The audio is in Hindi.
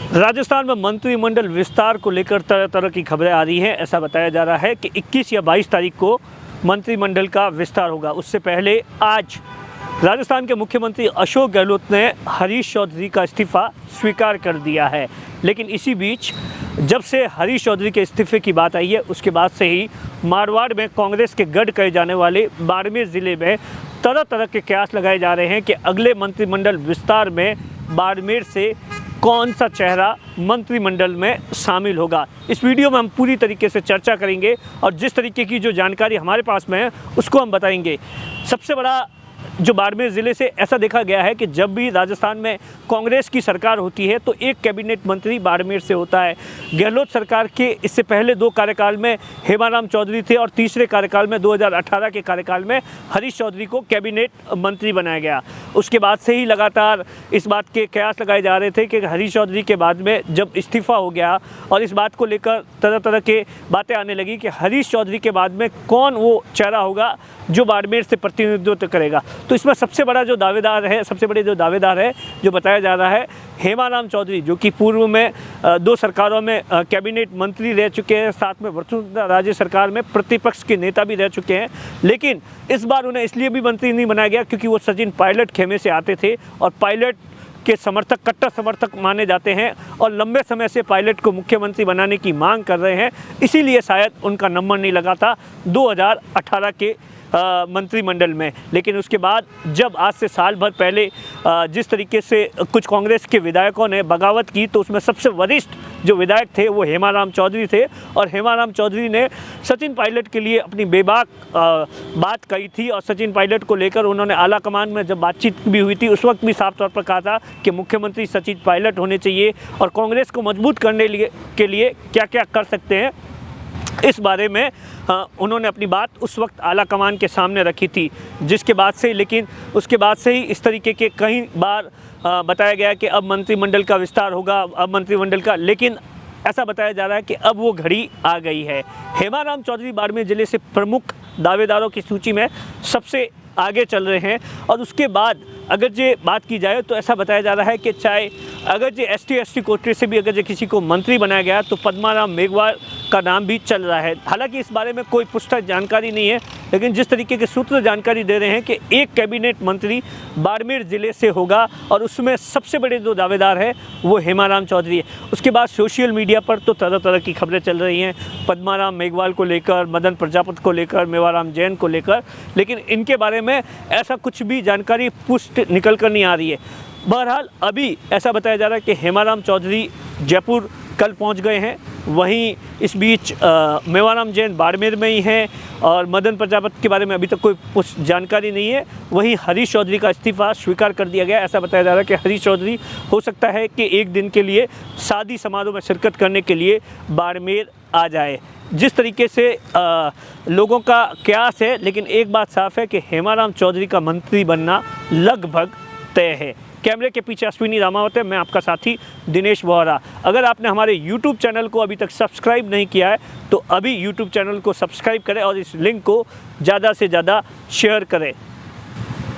राजस्थान में मंत्रिमंडल विस्तार को लेकर तरह तरह की खबरें आ रही हैं। ऐसा बताया जा रहा है कि 21 या 22 तारीख को मंत्रिमंडल का विस्तार होगा। उससे पहले आज राजस्थान के मुख्यमंत्री अशोक गहलोत ने हरीश चौधरी का इस्तीफ़ा स्वीकार कर दिया है। लेकिन इसी बीच जब से हरीश चौधरी के इस्तीफे की बात आई है, उसके बाद से ही मारवाड़ में कांग्रेस के गढ़ कहे जाने वाले बाड़मेर ज़िले में तरह तरह के कयास लगाए जा रहे हैं कि अगले मंत्रिमंडल विस्तार में बाड़मेर से कौन सा चेहरा मंत्रिमंडल में शामिल होगा। इस वीडियो में हम पूरी तरीके से चर्चा करेंगे और जिस तरीके की जो जानकारी हमारे पास में है उसको हम बताएंगे। सबसे बड़ा जो बाड़मेर ज़िले से ऐसा देखा गया है कि जब भी राजस्थान में कांग्रेस की सरकार होती है तो एक कैबिनेट मंत्री बाड़मेर से होता है। गहलोत सरकार के इससे पहले 2 कार्यकाल में हेमाराम चौधरी थे और तीसरे कार्यकाल में 2018 के कार्यकाल में हरीश चौधरी को कैबिनेट मंत्री बनाया गया। उसके बाद से ही लगातार इस बात के कयास लगाए जा रहे थे कि हरीश चौधरी के बाद में जब इस्तीफ़ा हो गया और इस बात को लेकर तरह तरह के बातें आने लगी कि हरीश चौधरी के बाद में कौन वो चेहरा होगा जो बाड़मेर से प्रतिनिधित्व करेगा। तो इसमें सबसे बड़े जो दावेदार है जो बताया जा रहा है हेमाराम चौधरी, जो कि पूर्व में 2 सरकारों में कैबिनेट मंत्री रह चुके हैं, साथ में वसुंधरा राजे सरकार में प्रतिपक्ष के नेता भी रह चुके हैं। लेकिन इस बार उन्हें इसलिए भी मंत्री नहीं बनाया गया क्योंकि वो सचिन पायलट खेमे से आते थे और पायलट के समर्थक कट्टर समर्थक माने जाते हैं और लंबे समय से पायलट को मुख्यमंत्री बनाने की मांग कर रहे हैं। इसीलिए शायद उनका नंबर नहीं लगा था 2018 के मंत्रिमंडल में। लेकिन उसके बाद जब आज से साल भर पहले जिस तरीके से कुछ कांग्रेस के विधायकों ने बगावत की तो उसमें सबसे वरिष्ठ जो विधायक थे वो हेमाराम चौधरी थे और हेमाराम चौधरी ने सचिन पायलट के लिए अपनी बेबाक बात कही थी और सचिन पायलट को लेकर उन्होंने आला कमान में जब बातचीत भी हुई थी उस वक्त भी साफ तौर पर कहा था कि मुख्यमंत्री सचिन पायलट होने चाहिए और कांग्रेस को मजबूत करने के लिए क्या क्या कर सकते हैं इस बारे में उन्होंने अपनी बात उस वक्त आला कमान के सामने रखी थी। जिसके बाद से लेकिन उसके बाद से ही इस तरीके के कई बार बताया गया कि अब मंत्रिमंडल का विस्तार होगा, अब मंत्रिमंडल का, लेकिन ऐसा बताया जा रहा है कि अब वो घड़ी आ गई है। हेमाराम चौधरी बाड़मेर ज़िले से प्रमुख दावेदारों की सूची में सबसे आगे चल रहे हैं। और उसके बाद अगर ये बात की जाए तो ऐसा बताया जा रहा है कि चाहे अगर ये ST कोटे से भी अगर ये किसी को मंत्री बनाया गया तो पद्माराम मेघवाल का नाम भी चल रहा है। हालांकि इस बारे में कोई पुष्ट जानकारी नहीं है, लेकिन जिस तरीके के सूत्र जानकारी दे रहे हैं कि एक कैबिनेट मंत्री बाड़मेर ज़िले से होगा और उसमें सबसे बड़े जो दावेदार है वो हेमाराम चौधरी है। उसके बाद सोशल मीडिया पर तो तरह तरह की खबरें चल रही हैं पद्माराम मेघवाल को लेकर, मदन प्रजापति को लेकर, मेवाराम जैन को लेकर, लेकिन इनके बारे में ऐसा कुछ भी जानकारी पुष्ट निकल कर नहीं आ रही है। बहरहाल अभी ऐसा बताया जा रहा है कि हेमाराम चौधरी जयपुर कल पहुंच गए हैं। वहीं इस बीच मेवाराम जैन बाड़मेर में ही हैं और मदन प्रजापति के बारे में अभी तक कोई जानकारी नहीं है। वहीं हरीश चौधरी का इस्तीफ़ा स्वीकार कर दिया गया। ऐसा बताया जा रहा है कि हरीश चौधरी हो सकता है कि एक दिन के लिए शादी समारोह में शिरकत करने के लिए बाड़मेर आ जाए। जिस तरीके से लोगों का कयास है, लेकिन एक बात साफ है कि हेमाराम चौधरी का मंत्री बनना लगभग तय है। कैमरे के पीछे अश्विनी रामावत है, मैं आपका साथी दिनेश बोहरा। अगर आपने हमारे YouTube चैनल को अभी तक सब्सक्राइब नहीं किया है तो अभी YouTube चैनल को सब्सक्राइब करें और इस लिंक को ज़्यादा से ज़्यादा शेयर करें।